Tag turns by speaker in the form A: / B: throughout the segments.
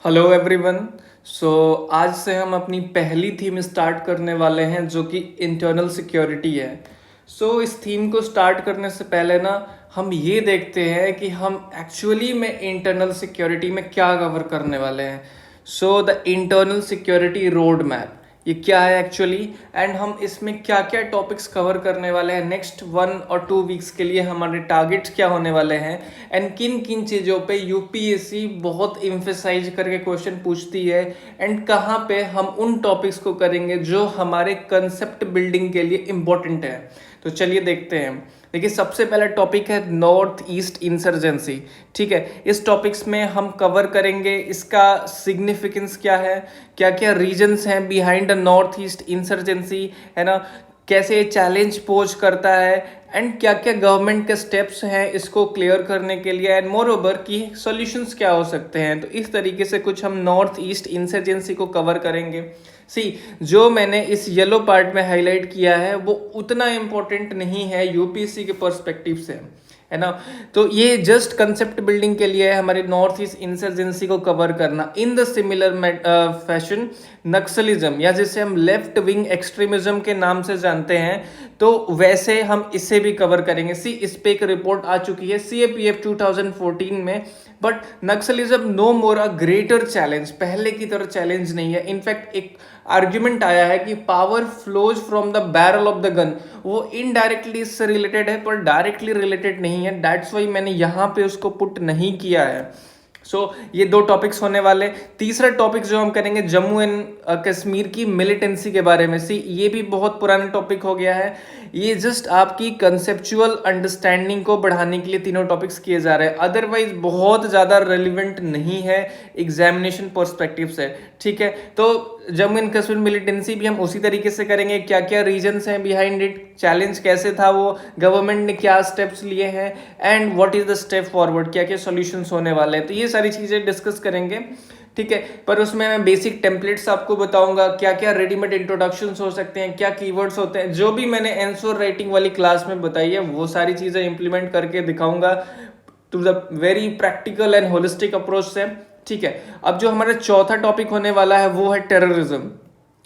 A: Hello everyone. सो आज से हम अपनी पहली थीम स्टार्ट करने वाले हैं जो कि इंटरनल सिक्योरिटी है। इस थीम को स्टार्ट करने से पहले ना हम ये देखते हैं कि हम एक्चुअली में इंटरनल सिक्योरिटी में क्या कवर करने वाले हैं। The internal security road map ये क्या है एक्चुअली, एंड हम इसमें क्या क्या टॉपिक्स कवर करने वाले हैं नेक्स्ट 1 और 2 वीक्स के लिए, हमारे टारगेट्स क्या होने वाले हैं, एंड किन किन चीज़ों पे यूपीएससी बहुत इम्फेसाइज करके क्वेश्चन पूछती है, एंड कहाँ पे हम उन टॉपिक्स को करेंगे जो हमारे कंसेप्ट बिल्डिंग के लिए इम्पोर्टेंट है। तो चलिए देखते हैं। देखिए, सबसे पहला टॉपिक है नॉर्थ ईस्ट इंसर्जेंसी। ठीक है, इस टॉपिक्स में हम कवर करेंगे इसका सिग्निफिकेंस क्या है, क्या क्या रीजंस हैं behind the north east insurgency, है ना, कैसे ये चैलेंज पोज करता है, एंड क्या क्या गवर्नमेंट के स्टेप्स हैं इसको क्लियर करने के लिए, एंड मोर ओवर की सॉल्यूशंस क्या हो सकते हैं। तो इस तरीके से कुछ हम नॉर्थ ईस्ट इंसर्जेंसी को कवर करेंगे। जो मैंने इस येलो पार्ट में हाईलाइट किया है वो उतना इम्पोर्टेंट नहीं है यूपीएससी के पर्सपेक्टिव से, है ना। तो ये जस्ट कंसेप्ट बिल्डिंग के लिए है, हमारे नॉर्थ ईस्ट इंसर्जेंसी को कवर करना। In the similar fashion Naxalism, या जिसे हम लेफ्ट विंग एक्सट्रीमिज्म के नाम से जानते हैं, तो वैसे हम इसे भी कवर करेंगे। इस पे एक रिपोर्ट आ चुकी है सीएपीएफ 2014 में। But Naxalism no more a greater challenge, पहले की तरह चैलेंज नहीं है। इनफैक्ट एक आर्ग्यूमेंट आया है कि power flows from the barrel of the gun, वो इनडायरेक्टली इससे रिलेटेड है पर डायरेक्टली रिलेटेड नहीं है। दैट्स वाई मैंने यहाँ पे उसको पुट नहीं किया है। ये दो टॉपिक्स होने वाले। तीसरा टॉपिक जो हम करेंगे जम्मू एंड कश्मीर की मिलिटेंसी के बारे में। ये भी बहुत पुराना टॉपिक हो गया है। ये जस्ट आपकी कंसेप्चुअल अंडरस्टैंडिंग को बढ़ाने के लिए तीनों टॉपिक्स किए जा रहे हैं, अदरवाइज बहुत ज़्यादा रेलिवेंट नहीं है एग्जामिनेशन पर्सपेक्टिव से। ठीक है, तो जम्मू एंड कश्मीर मिलिटेंसी भी हम उसी तरीके से करेंगे, क्या क्या रीजंस हैं बिहाइंड इट, चैलेंज कैसे था वो, गवर्नमेंट ने क्या स्टेप्स लिए हैं, and what is the step forward, क्या क्या सॉल्यूशंस होने वाले हैं। तो ये सारी चीज़ें डिस्कस करेंगे। ठीक है, पर उसमें मैं बेसिक टेम्पलेट्स आपको बताऊंगा, क्या क्या रेडीमेड इंट्रोडक्शंस हो सकते हैं, क्या कीवर्ड्स होते हैं, जो भी मैंने आंसर राइटिंग वाली क्लास में बताई है वो सारी चीज़ें इंप्लीमेंट करके दिखाऊंगा to the very practical and holistic approach से। ठीक है, अब जो हमारा चौथा टॉपिक होने वाला है वो है टेररिज्म।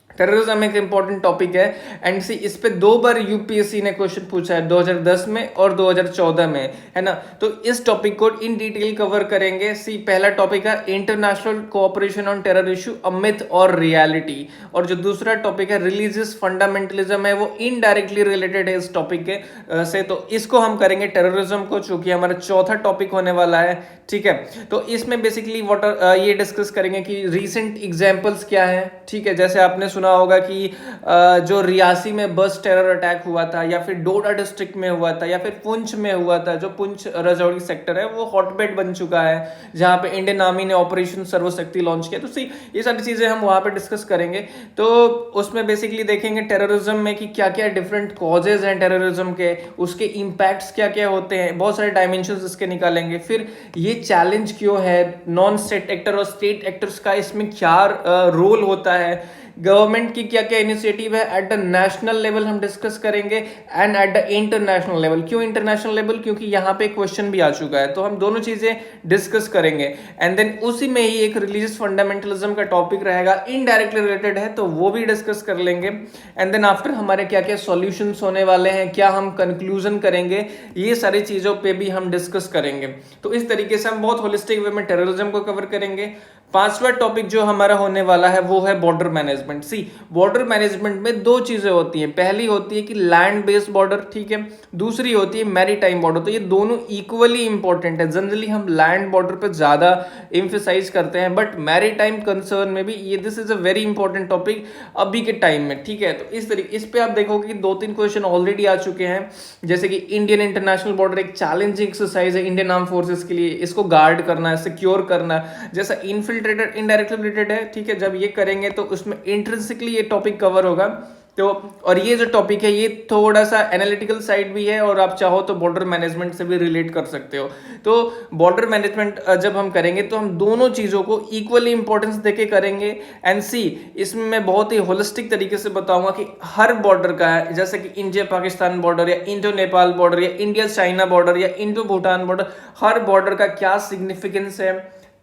A: टेररिज्म एक इंपॉर्टेंट टॉपिक है, एंड इस पे 2 बार यूपीएससी ने क्वेश्चन पूछा है, 2010 में और 2014 में, है ना। तो इस टॉपिक को इन डिटेल कवर करेंगे। पहला टॉपिक है international cooperation on terror issue, a myth और रियलिटी, और जो दूसरा टॉपिक है रिलीजियस फंडामेंटलिज्म है, वो इनडायरेक्टली रिलेटेड है इस टॉपिक के से। तो इसको हम करेंगे टेररिज्म को, चूंकि हमारा चौथा टॉपिक होने वाला है। ठीक है, तो इसमें बेसिकली ये डिस्कस करेंगे कि रीसेंट एग्जांपल्स क्या है। ठीक है, जैसे आपने सुना होगा कि जो रियासी में बस टेरर अटैक हुआ था, या फिर डोडा डिस्ट्रिक्ट में हुआ था, या फिर पुंछ में हुआ था। जो पुंछ राजौरी सेक्टर है वो हॉटबेड बन चुका है, जहां पे इंडियन आर्मी ने ऑपरेशन सर्वशक्ति लॉन्च किया। तो ये सारी चीजें हम वहां पे डिस्कस करेंगे। तो उसमें बेसिकली देखेंगे टेररिज्म में कि क्या क्या डिफरेंट कॉजेज हैं टेररिज्म के, उसके इम्पैक्ट्स क्या क्या होते हैं, बहुत सारे डायमेंशंस इसके निकालेंगे। फिर ये चैलेंज क्यों है, नॉन स्टेट एक्टर और स्टेट एक्टर्स का इसमें क्या रोल होता है, गवर्नमेंट की क्या क्या इनिशिएटिव है एट द नेशनल लेवल हम डिस्कस करेंगे, and at the international level. क्यों इंटरनेशनल लेवल, क्योंकि यहाँ पे क्वेश्चन भी आ चुका है, तो हम दोनों चीजें डिस्कस करेंगे। एंड देन उसी में ही एक रिलीजियस फंडामेंटलिज्म का टॉपिक रहेगा, इनडायरेक्टली रिलेटेड है, तो वो भी डिस्कस कर लेंगे। एंड देन आफ्टर हमारे क्या क्या सॉल्यूशंस होने वाले हैं, क्या हम कंक्लूजन करेंगे, ये सारी चीजों पे भी हम डिस्कस करेंगे। तो इस तरीके से हम बहुत होलिस्टिक वे में टेररिज्म को कवर करेंगे। पांचवा टॉपिक जो हमारा होने वाला है वो है बॉर्डर मैनेजमेंट। बॉर्डर मैनेजमेंट में दो चीजें होती हैं, पहली होती है कि लैंड बेस्ड बॉर्डर, ठीक है, दूसरी होती है मैरीटाइम बॉर्डर। तो ये दोनों इक्वली इंपॉर्टेंट है। जनरली हम लैंड बॉर्डर पे ज्यादा एम्फेसाइज करते हैं, बट मैरीटाइम कंसर्न में भी ये this is a very important topic अभी के टाइम में। ठीक है, तो इस तरीके इस पे आप देखोगे कि 2-3 क्वेश्चन ऑलरेडी आ चुके हैं, जैसे कि इंडियन इंटरनेशनल बॉर्डर एक चैलेंजिंग एक्सरसाइज है इंडियन आर्म फोर्सेस के लिए, इसको गार्ड करना है, सिक्योर करना है। जैसा इनफिल्ट्रेटेड इनडायरेक्टली रिलेटेड है, ठीक है, जब ये करेंगे तो उसमें इंट्रिंसिकली ये टॉपिक कवर होगा। तो और ये जो टॉपिक है ये थोड़ा सा एनालिटिकल साइड भी है, और आप चाहो तो बॉर्डर मैनेजमेंट से भी रिलेट कर सकते हो। तो बॉर्डर मैनेजमेंट जब हम करेंगे तो हम दोनों चीज़ों को इक्वली इंपॉर्टेंस देके करेंगे। एंड इसमें मैं बहुत ही होलिस्टिक तरीके से बताऊंगा कि हर बॉर्डर का है, जैसे कि इंडिया पाकिस्तान बॉर्डर, या इंडो नेपाल बॉर्डर, या इंडिया चाइना बॉर्डर, या इंडो भूटान बॉर्डर, हर बॉर्डर का क्या सिग्निफिकेंस है,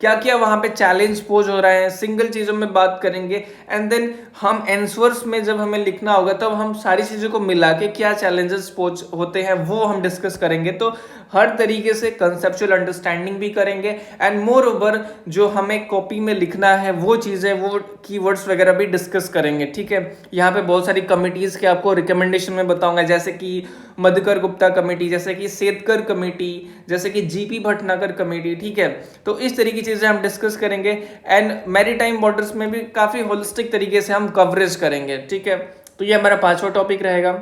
A: क्या क्या वहाँ पे चैलेंज पोज हो रहे हैं, सिंगल चीज़ों में बात करेंगे। एंड देन हम आंसर्स में जब हमें लिखना होगा तब हम सारी चीज़ों को मिला के क्या चैलेंजेस पोज होते हैं वो हम डिस्कस करेंगे। तो हर तरीके से कंसेप्चुअल अंडरस्टैंडिंग भी करेंगे एंड मोर ओवर जो हमें कॉपी में लिखना है वो चीज़ें, वो कीवर्ड्स वगैरह भी डिस्कस करेंगे। ठीक है, यहाँ पे बहुत सारी कमिटीज़ के आपको रिकमेंडेशन में बताऊंगा, जैसे कि मधुकर गुप्ता कमेटी, जैसे कि सेतकर कमेटी, जैसे कि जीपी भटनागर कमेटी। ठीक है, तो इस तरह की चीज़ें हम डिस्कस करेंगे एंड मैरीटाइम बॉर्डर्स में भी काफ़ी होलिस्टिक तरीके से हम कवरेज करेंगे। ठीक है, तो ये हमारा 5वां टॉपिक रहेगा।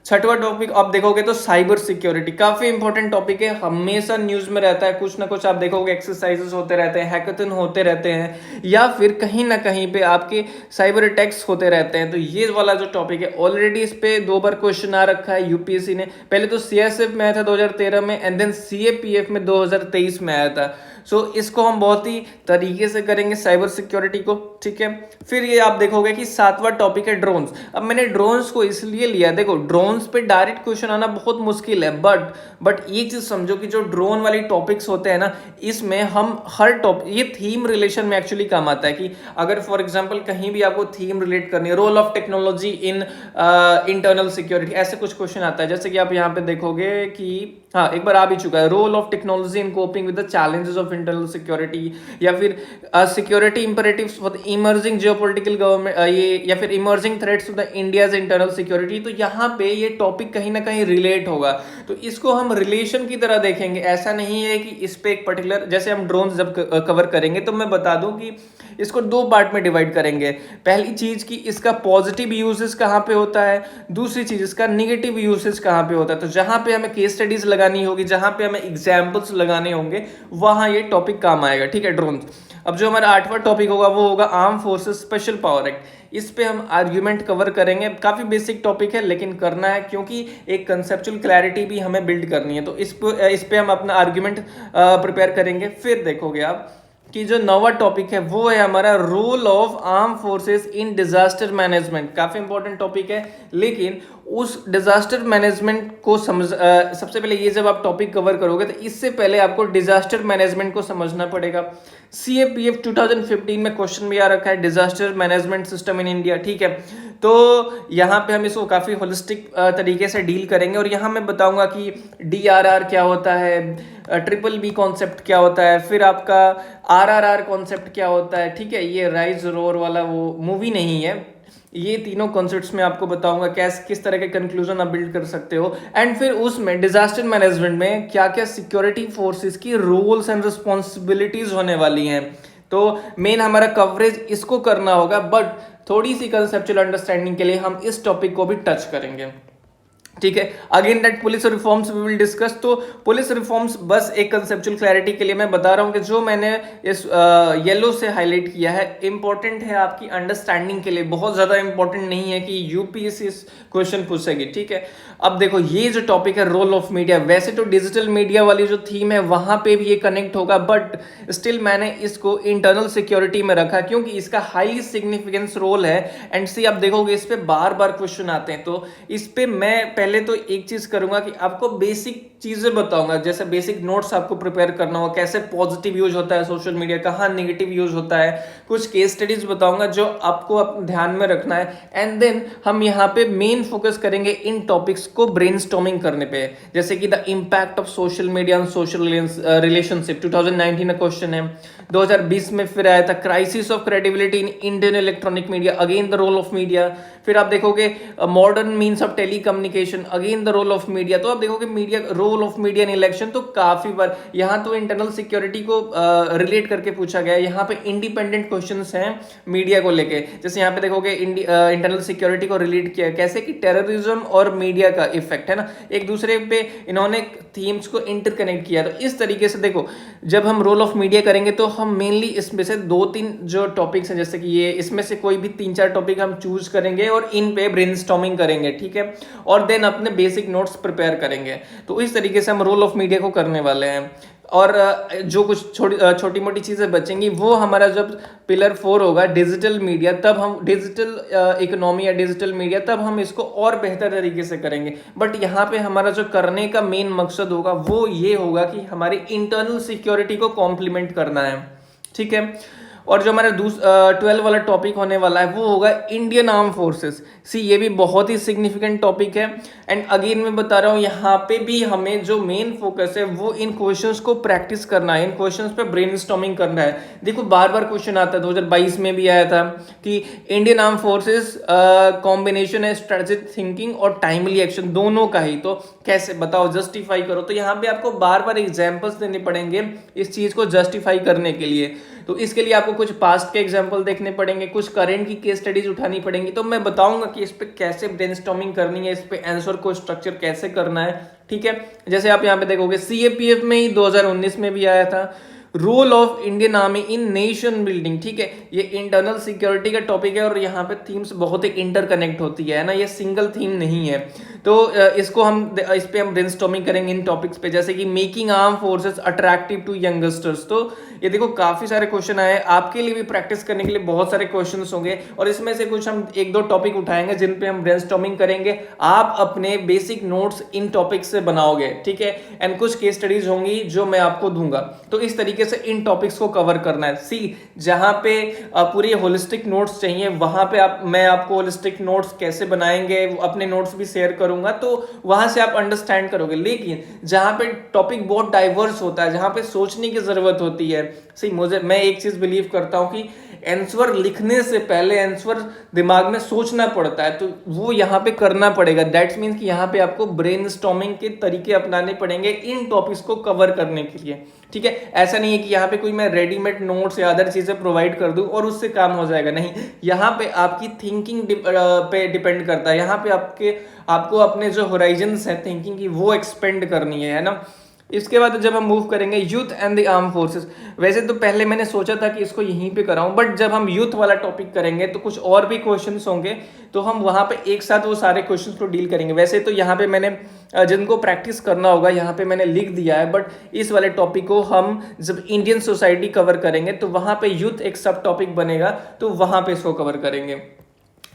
A: छठवां टॉपिक आप देखोगे तो साइबर सिक्योरिटी, काफी इंपॉर्टेंट टॉपिक है, हमेशा न्यूज में रहता है, कुछ ना कुछ आप देखोगे एक्सरसाइजेस होते रहते हैं, हैकाथन होते रहते हैं, या फिर कहीं ना कहीं पे आपके साइबर अटैक्स होते रहते हैं। तो ये वाला जो टॉपिक है ऑलरेडी इस पे 2 बार क्वेश्चन आ रखा है यूपीएससी ने, पहले तो सीएसएफ में आया था 2013 में एंड देन सीएपीएफ में 2023 में आया था। सो इसको हम बहुत ही तरीके से करेंगे साइबर सिक्योरिटी को। ठीक है, फिर ये आप देखोगे कि 7वां टॉपिक है ड्रोन्स। अब मैंने ड्रोन्स को इसलिए लिया, देखो ड्रोन्स पे डायरेक्ट क्वेश्चन आना बहुत मुश्किल है, बट ये चीज समझो कि जो ड्रोन वाली टॉपिक्स होते हैं ना, इसमें हम हर टॉपिक, ये थीम रिलेशन में एक्चुअली काम आता है कि अगर फॉर एग्जांपल कहीं भी आपको थीम रिलेट करनी है, role of technology in internal security, ऐसे कुछ क्वेश्चन आता है। जैसे कि आप यहाँ पे देखोगे कि हाँ एक बार आ भी चुका है, role of technology in coping with the challenges of internal security, या फिर security imperatives for the emerging geopolitical government, ये या फिर emerging threats to the India's internal security. तो यहाँ पे ये टॉपिक कहीं ना कहीं रिलेट होगा, तो इसको हम रिलेशन की तरह देखेंगे। ऐसा नहीं है कि इस पे एक पर्टिकुलर, जैसे हम ड्रोन जब कवर करेंगे तो मैं बता दूं कि इसको 2 पार्ट में डिवाइड करेंगे। पहली चीज कि इसका पॉजिटिव यूजेस कहाँ पे होता है, दूसरी चीज इसका निगेटिव यूजेस कहाँ पे होता है। तो जहां पे हमें केस स्टडीज लगानी होगी, जहां पे हमें एग्जाम्पल्स लगाने होंगे, वहां ये टॉपिक काम आएगा। ठीक है, ड्रोन। अब जो हमारा 8वां टॉपिक होगा वो होगा arm forces special power act. इस पे हम आर्ग्यूमेंट कवर करेंगे, काफी बेसिक टॉपिक है लेकिन करना है क्योंकि एक कंसेप्चुअल क्लैरिटी भी हमें बिल्ड करनी है। तो इस पे हम अपना आर्ग्यूमेंट प्रिपेयर करेंगे। फिर देखोगे आप कि जो 9वां टॉपिक है वो है हमारा role of arm forces in disaster management. काफी इंपॉर्टेंट टॉपिक है, लेकिन उस डिजास्टर मैनेजमेंट को सबसे पहले ये जब आप टॉपिक कवर करोगे तो इससे पहले आपको डिजास्टर मैनेजमेंट को समझना पड़ेगा। सीएपीएफ 2015 में क्वेश्चन भी आ रखा है, disaster management system in India. ठीक है, तो यहाँ पे हम इसको काफी होलिस्टिक तरीके से डील करेंगे और यहाँ मैं बताऊंगा कि डीआरआर क्या होता है, ट्रिपल बी कॉन्सेप्ट क्या होता है, फिर आपका आरआरआर कॉन्सेप्ट क्या होता है। ठीक है, ये राइज रोर वाला वो मूवी नहीं है, ये तीनों कॉन्सेप्ट्स में आपको बताऊंगा किस तरह के कंक्लूजन आप बिल्ड कर सकते हो। एंड फिर उसमें डिजास्टर मैनेजमेंट में क्या क्या सिक्योरिटी फोर्सेस की रोल्स एंड रिस्पॉन्सिबिलिटीज होने वाली हैं। तो मेन हमारा कवरेज इसको करना होगा, बट थोड़ी सी कंसेप्चुअल अंडरस्टैंडिंग के लिए हम इस टॉपिक को भी टच करेंगे। ठीक है, again that police reforms we will discuss. तो पुलिस रिफॉर्म्स बस एक कंसेप्चुअल क्लैरिटी के लिए मैं बता रहा हूं कि जो मैंने इस येलो से हाईलाइट किया है इंपॉर्टेंट है आपकी अंडरस्टैंडिंग के लिए, बहुत ज्यादा इंपॉर्टेंट नहीं है कि यूपीएससी क्वेश्चन पूछेगी। ठीक है, अब देखो ये जो टॉपिक है रोल ऑफ मीडिया, वैसे तो डिजिटल मीडिया वाली जो थीम है वहां पे भी ये कनेक्ट होगा, बट स्टिल मैंने इसको इंटरनल सिक्योरिटी में रखा क्योंकि इसका हाईली सिग्निफिकेंस रोल है। एंड सी आप देखोगे इस पे बार बार क्वेश्चन आते हैं, तो इस पे मैं पहले तो एक चीज करूंगा कि आपको बेसिक चीजें बताऊंगा, जैसे बेसिक नोट्स आपको प्रिपेयर करना होगा, कैसे पॉजिटिव यूज होता है सोशल मीडिया, कहाँ नेगेटिव यूज होता है, कुछ केस स्टडीज बताऊंगा जो आपको ध्यान में रखना है। एंड देन हम यहाँ पे मेन फोकस करेंगे इन टॉपिक्स को ब्रेनस्टॉर्मिंग करने पे, जैसे कि the impact of social media on social relationship 2019 का क्वेश्चन है। 2020 में फिर आया था crisis of credibility in Indian electronic media, again the role of media. फिर आप देखोगे modern means of telecommunication, again the role of media. तो आप देखोगे media, role of media in election, तो काफी बार यहाँ तो इंटरनल सिक्योरिटी को रिलेट करके पूछा गया है। यहाँ पे इंडिपेंडेंट क्वेश्चंस हैं मीडिया को लेके, जैसे यहाँ पे देखोगे इंटरनल सिक्योरिटी को रिलेट किया कैसे कि टेररिज्म और मीडिया का इफेक्ट है ना, एक दूसरे पे इन्होंने थीम्स को इंटरकनेक्ट किया। तो इस तरीके से देखो जब हम रोल ऑफ मीडिया करेंगे तो हम मेनली इसमें से 2-3 जो टॉपिक्स हैं, जैसे कि ये, इसमें से कोई भी 3-4 टॉपिक हम चूज करेंगे और इन पे ब्रेनस्टॉर्मिंग करेंगे। ठीक है, और देन अपने बेसिक नोट्स प्रिपेयर करेंगे। तो इस तरीके से हम रोल ऑफ मीडिया को करने वाले हैं। और जो कुछ छोटी मोटी चीज़ें बचेंगी वो हमारा जब पिलर 4 होगा डिजिटल मीडिया, तब हम डिजिटल इकोनॉमी या डिजिटल मीडिया, तब हम इसको और बेहतर तरीके से करेंगे। बट यहाँ पे हमारा जो करने का मेन मकसद होगा वो ये होगा कि हमारी इंटरनल सिक्योरिटी को कॉम्प्लीमेंट करना है, ठीक है। और जो हमारा 12 वाला टॉपिक होने वाला है वो होगा इंडियन आर्म फोर्सेस। सी ये भी बहुत ही सिग्निफिकेंट टॉपिक है। एंड अगेन मैं बता रहा हूँ यहाँ पे भी हमें जो मेन फोकस है वो इन क्वेश्चंस को प्रैक्टिस करना है, इन क्वेश्चंस पे ब्रेनस्टॉर्मिंग करना है। देखो बार बार क्वेश्चन आता है, 2022 में भी आया था कि इंडियन आर्म फोर्सेस कॉम्बिनेशन है स्ट्रेटेजिक थिंकिंग और टाइमली एक्शन दोनों का ही, तो कैसे बताओ, जस्टिफाई करो। तो यहाँ पे आपको बार बार एग्जाम्पल्स देने पड़ेंगे इस चीज को जस्टिफाई करने के लिए। तो इसके लिए आपको कुछ पास्ट के एग्जाम्पल देखने पड़ेंगे, कुछ करंट की केस स्टडीज उठानी पड़ेंगी। तो मैं बताऊंगा कि इस पे कैसे ब्रेनस्टॉर्मिंग करनी है, इस पे आंसर को स्ट्रक्चर कैसे करना है, ठीक है। जैसे आप यहाँ पे देखोगे सीएपीएफ में ही 2019 में भी आया था, role of Indian army in nation building, ठीक है। ये इंटरनल सिक्योरिटी का टॉपिक है और यहाँ पे थीम्स बहुत ही इंटरकनेक्ट होती है ना, ये सिंगल थीम नहीं है। तो इस पे हम ब्रेनस्टॉर्मिंग करेंगे इन टॉपिक्स पे, जैसे कि making arm forces attractive to youngsters. तो ये देखो काफी सारे क्वेश्चन आए, आपके लिए भी प्रैक्टिस करने के लिए बहुत सारे क्वेश्चंस होंगे और इसमें से कुछ हम एक दो टॉपिक उठाएंगे जिन पे हम ब्रेनस्टॉर्मिंग करेंगे। आप अपने बेसिक नोट्स इन टॉपिक्स से बनाओगे, ठीक है। एंड कुछ केस स्टडीज होंगी जो मैं आपको दूंगा। तो इस तरीके से इन टॉपिक्स को कवर करना है। सी जहां पे पूरी होलिस्टिक नोट्स चाहिए वहां पे मैं आपको होलिस्टिक नोट्स कैसे बनाएंगे अपने नोट्स भी शेयर करूंगा, तो वहां से आप अंडरस्टैंड करोगे। लेकिन जहां पे टॉपिक बहुत डाइवर्स होता है, जहां पे सोचने की जरूरत होती है, सी मैं एक चीज बिलीव करता हूं कि आंसर लिखने से पहले आंसर दिमाग में सोचना पड़ता है, तो वो यहाँ पे करना पड़ेगा। दैट्स मीन्स कि यहाँ पे आपको ब्रेनस्टॉर्मिंग के तरीके अपनाने पड़ेंगे इन टॉपिक्स को कवर करने के लिए, ठीक है। ऐसा नहीं है कि यहाँ पे कोई मैं रेडीमेड नोट्स या अदर चीजें प्रोवाइड कर दूं और उससे काम हो जाएगा, नहीं। यहाँ पे आपकी थिंकिंग पे डिपेंड करता है। यहाँ पे आपको अपने जो होराइजन्स है थिंकिंग की वो एक्सपेंड करनी है ना। इसके बाद जब हम मूव करेंगे youth and the arm forces, वैसे तो पहले मैंने सोचा था कि इसको यहीं पे कराऊं, बट जब हम यूथ वाला टॉपिक करेंगे तो कुछ और भी क्वेश्चंस होंगे, तो हम वहां पे एक साथ वो सारे क्वेश्चंस को डील करेंगे। वैसे तो यहाँ पे मैंने जिनको प्रैक्टिस करना होगा यहाँ पे मैंने लिख दिया है, बट इस वाले टॉपिक को हम जब इंडियन सोसाइटी कवर करेंगे तो वहां पे यूथ एक सब टॉपिक बनेगा, तो वहां पे इसको कवर करेंगे।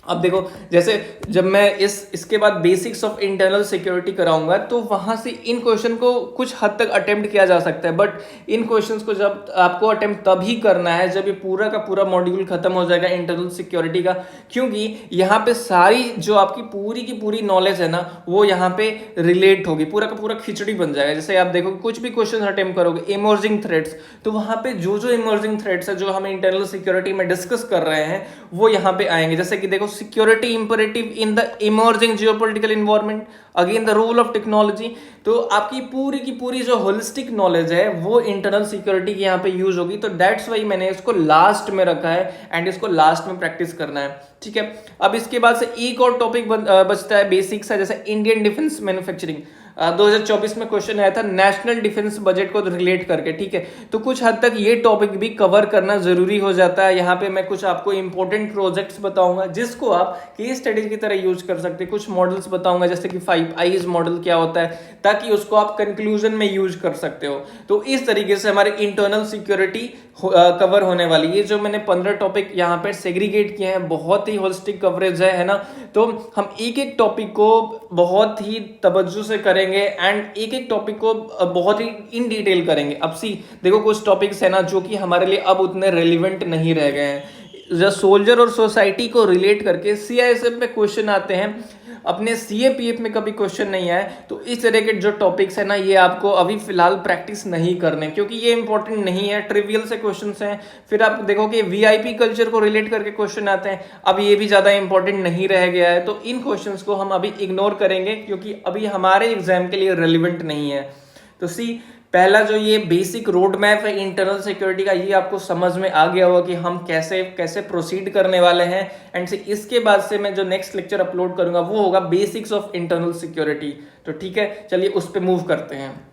A: अब देखो जैसे जब मैं इसके बाद बेसिक्स ऑफ इंटरनल सिक्योरिटी कराऊंगा तो वहां से इन क्वेश्चन को कुछ हद तक अटेम्प्ट किया जा सकता है, बट इन क्वेश्चंस को जब आपको अटेम्प्ट तभी करना है जब ये पूरा का पूरा मॉड्यूल खत्म हो जाएगा इंटरनल सिक्योरिटी का, क्योंकि यहाँ पे सारी जो आपकी पूरी की पूरी नॉलेज है ना वो यहाँ पे रिलेट होगी, पूरा का पूरा खिचड़ी बन जाएगा। जैसे आप देखो कुछ भी क्वेश्चन अटेम्प्ट करोगे इमर्जिंग थ्रेट्स, तो वहां पे जो जो इमर्जिंग थ्रेट्स है जो हम इंटरनल सिक्योरिटी में डिस्कस कर रहे हैं वो यहाँ पे आएंगे। जैसे कि देखो security imperative in the emerging geopolitical environment, again the role of technology. तो आपकी पूरी की पूरी जो होलिस्टिक नॉलेज है वो इंटरनल सिक्योरिटी की यहाँ पे यूज होगी। तो दैट्स वाई मैंने इसको लास्ट में रखा है एंड इसको लास्ट में प्रैक्टिस करना है, ठीक है। अब इसके बाद से एक और टॉपिक बचता है बेसिक्स है, जैसे इंडियन डिफेंस मैन्युफैक्चरिंग। 2024 में क्वेश्चन आया था नेशनल डिफेंस बजट को रिलेट करके, ठीक है। तो कुछ हद तक ये टॉपिक भी कवर करना जरूरी हो जाता है। यहाँ पे मैं कुछ आपको इंपॉर्टेंट प्रोजेक्ट्स बताऊंगा जिसको आप केस स्टडीज की तरह यूज कर सकते हैं। कुछ मॉडल्स बताऊंगा जैसे कि 5 आईज मॉडल क्या होता है, ताकि उसको आप कंक्लूजन में यूज कर सकते हो। तो इस तरीके से हमारे इंटरनल सिक्योरिटी कवर होने वाली है। जो मैंने 15 टॉपिक यहाँ पे सेग्रीगेट किए हैं, बहुत ही होलिस्टिक कवरेज है ना। तो हम एक एक टॉपिक को बहुत ही तवज्जो से करेंगे एंड एक एक टॉपिक को बहुत ही इन डिटेल करेंगे। अब देखो कुछ टॉपिक्स है ना जो कि हमारे लिए अब उतने रेलिवेंट नहीं रह गए हैं। जब सोल्जर और सोसाइटी को रिलेट करके सीआईएसएफ में क्वेश्चन आते हैं, अपने सीएपीएफ में कभी क्वेश्चन नहीं आए। तो इस तरह के जो टॉपिक्स है ना ये आपको अभी फिलहाल प्रैक्टिस नहीं करने, क्योंकि ये इंपॉर्टेंट नहीं है, ट्रिवियल से क्वेश्चंस हैं। फिर आप देखोगे वीआईपी कल्चर को रिलेट करके क्वेश्चन आते हैं, अब ये भी ज्यादा इंपॉर्टेंट नहीं रह गया है। तो इन क्वेश्चंस को हम अभी इग्नोर करेंगे क्योंकि अभी हमारे एग्जाम के लिए रेलिवेंट नहीं है। तो पहला जो ये बेसिक रोड मैप है इंटरनल सिक्योरिटी का, ये आपको समझ में आ गया होगा कि हम कैसे कैसे प्रोसीड करने वाले हैं। एंड इसके बाद से मैं जो नेक्स्ट लेक्चर अपलोड करूंगा वो होगा बेसिक्स ऑफ इंटरनल सिक्योरिटी। तो ठीक है, चलिए उस पर मूव करते हैं।